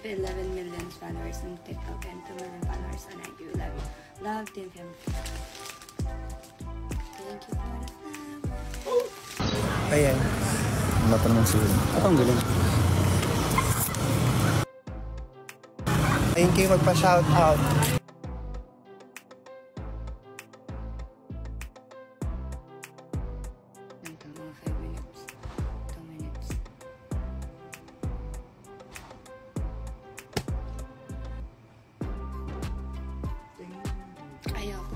Happy 11 million followers on TikTok and 2 million followers on IG. Love you. Love Team Film. Thank you for the love. Ayan. Wala pa naman sila. Ang galing. Ayun kayo magpa-shoutout. Ito, mga 5 minutes. 2 minutes. Ayoko.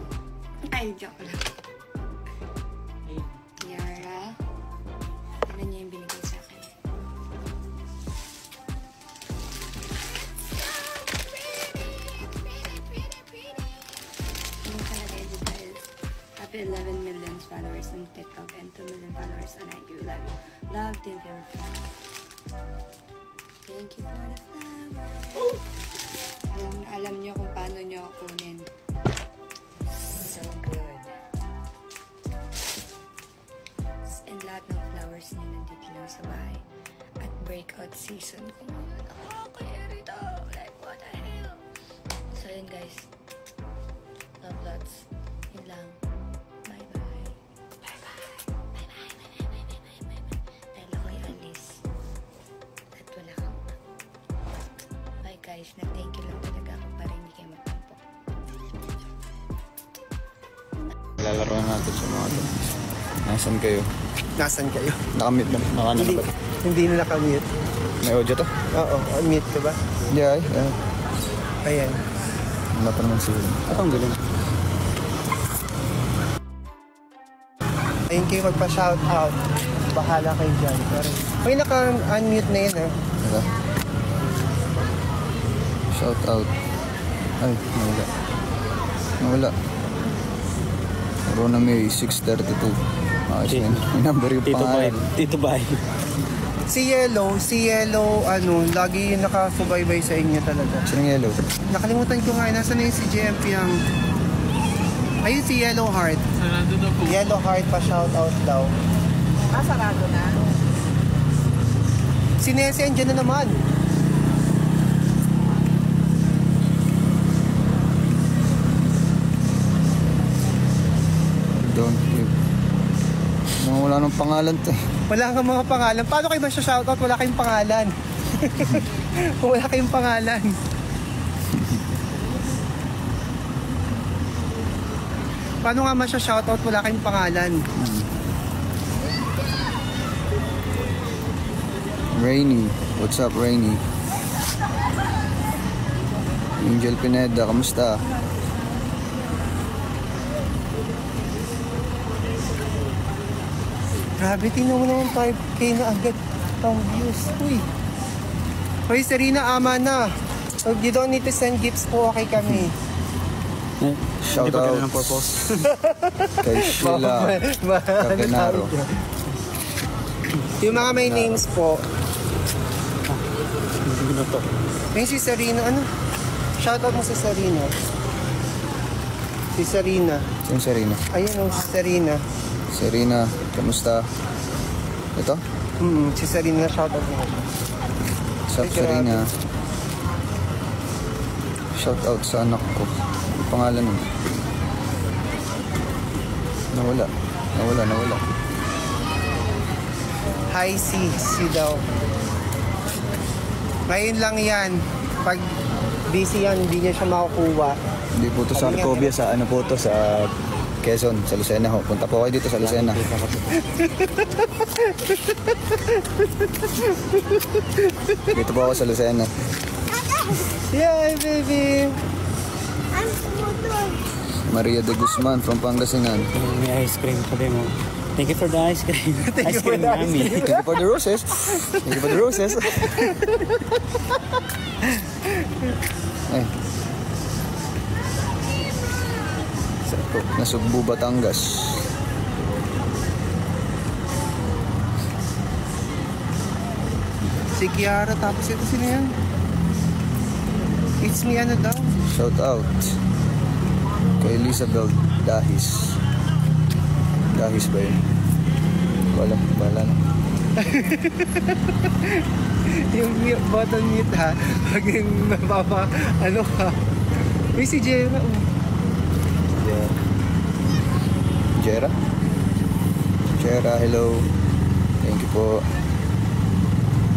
Ay, joke lang. Yara. Ano niya yung binigay sa akin? Ano talaga ito guys? Happy 11 million followers on TikTok and 2 million followers on IG. Love you. Love Team Film. Thank you for the love. Alam niyo kung paano niyo kunin. So good. And lahat ng flowers niya nandito lang sa bahay. At breakout season ko. Nakaka-irita. Like, what the hell? So yun guys. Love lots. Yun lang. Bye-bye. Bye-bye. Bye-bye. Bye-bye. Dahil ako'y alis. At wala kang bye guys. Na-thank you lang talaga ako para hindi kayo magtampo. Lalaro na natin sa mga ito. Nasaan kayo? Nasaan kayo? Nakamute na. Nakana na ba? Hindi na nakamute. May audio to? Oo, unmute ka ba? Hindi ay. Ayan. Wala pa naman sila. Ang galing. Ayun kayo magpa-shoutout. Bahala kayo dyan. Pero, ay, naka-unmute na yun, ha? Ito. Shout out. Ay, nawala. Nawala. Rona May, 632. Ayos na yun. May number yung pangalan. Tito Bay. Si Yellow, lagi yung nakasubaybay sa inyo talaga. Sinong yellow? Nakalimutan ko nga, nasa na yung si JMP ang... Ayun si Yellow Heart. Sarado na po. Yellow Heart pa shoutout daw. Sarado na. Si Nessie andyan na naman. Don't give. Wala nang pangalan to. Wala kang mga pangalan. Paano kayo ba siya shoutout? Wala kayong pangalan. Kung wala kayong pangalan. Paano nga masya shoutout? Wala kayong pangalan. Rainy. What's up, Rainy? Angel Pineda, kamusta? Grabe, tingnan mo naman 5K na agad ang views. Uy. Hoy, Serena, ama na. So, you don't need to send gifts po, okay kami. Shout out ng purpose. kay Sheila Caganaro. Yung mga may names po. Hindi na to. May si Serena, ano? Shoutout mo si Serena. Si Serena. Sino Serena? Ayun o, si Serena. Serena, kamusta? Ito? Si Serena, shoutout mo. What's up, Serena? Shout out sa anak ko. Ang pangalan nun? Nawala. Hi, si daw. Ngayon lang yan. Pag busy yan, hindi niya siya makukuha. Hindi po to sa Arcovia, sa ano po to, sa Quezon, sa Lucena ho. Punta po kayo dito sa Lucena. Dito po ako sa Lucena. Yay, baby! Maria de Guzman from Pangasinan. May ice cream pa din mo. Thank you for the ice cream. Ice cream namin. Thank you for the roses. Thank you for the roses. Ay. Nasugbu, Batangas. Si Kiara, tapos ito sino yan? It's me, ano daw? Shout out kay Elizabeth Dahis. Dahis ba yun? Wala na. Yung button mute ha. Pag yung mapapa, ano ka. Uy, si Jera. Oh. Jera? Jera, hello. Thank you po.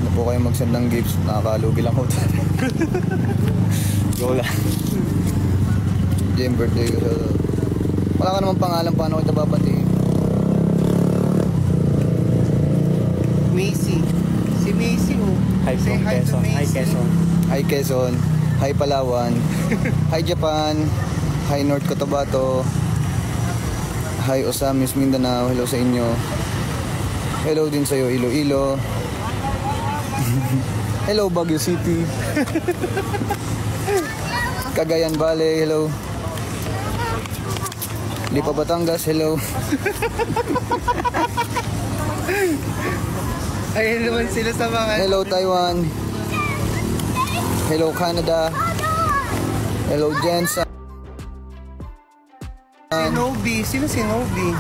Ano po kayo mag-send ng gifts? Nakakalugi lang ko. Go lang. Jim, birthday ko. Wala ka naman pangalan, paano kita babatiin? Macy. Si Macy, oh. Hi Say from hi to Quezon. Hi Macy. Quezon. Hi Quezon. Hi Palawan. Hi Japan. Hi North Cotabato. Hi Osamis, Mindanao. Hello sa inyo. Hello din sa'yo, Iloilo. Hello Baguio City. Cagayan Valley, hello. Lipa Batangas, hello. Ayun naman sila sa mga... Hello Taiwan. Hello Canada. Hello Jensen. Si Nobi. Sino si Nobi?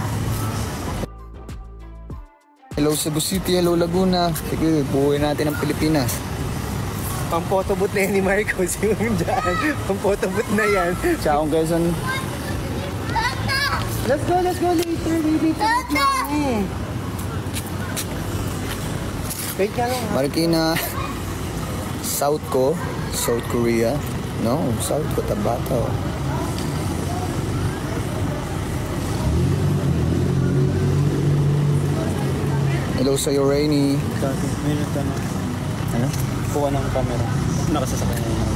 Hello Cebu City, hello Laguna. Sige, buuin natin ang Pilipinas. Pang photobooth na yan ni Marcos. Yung dyan. Pang photobooth na yan. Ciao Quezon. Let's go later, baby. Wait ka lang ha. Marikina. South Korea. No, South Cotabato. Hello sa'yo, Rainy. Dati, mayroon ka na. Ano? Kuha ng camera. Nakasasakay na yun.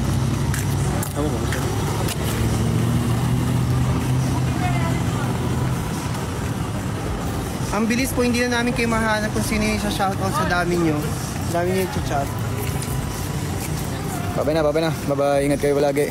Ako ba? Ang bilis po, hindi na namin kayo mahanap kung sino yung shoutout sa dami nyo. Dami nyo yung chat. Babay na. Bye-bye. Ingat kayo palagi.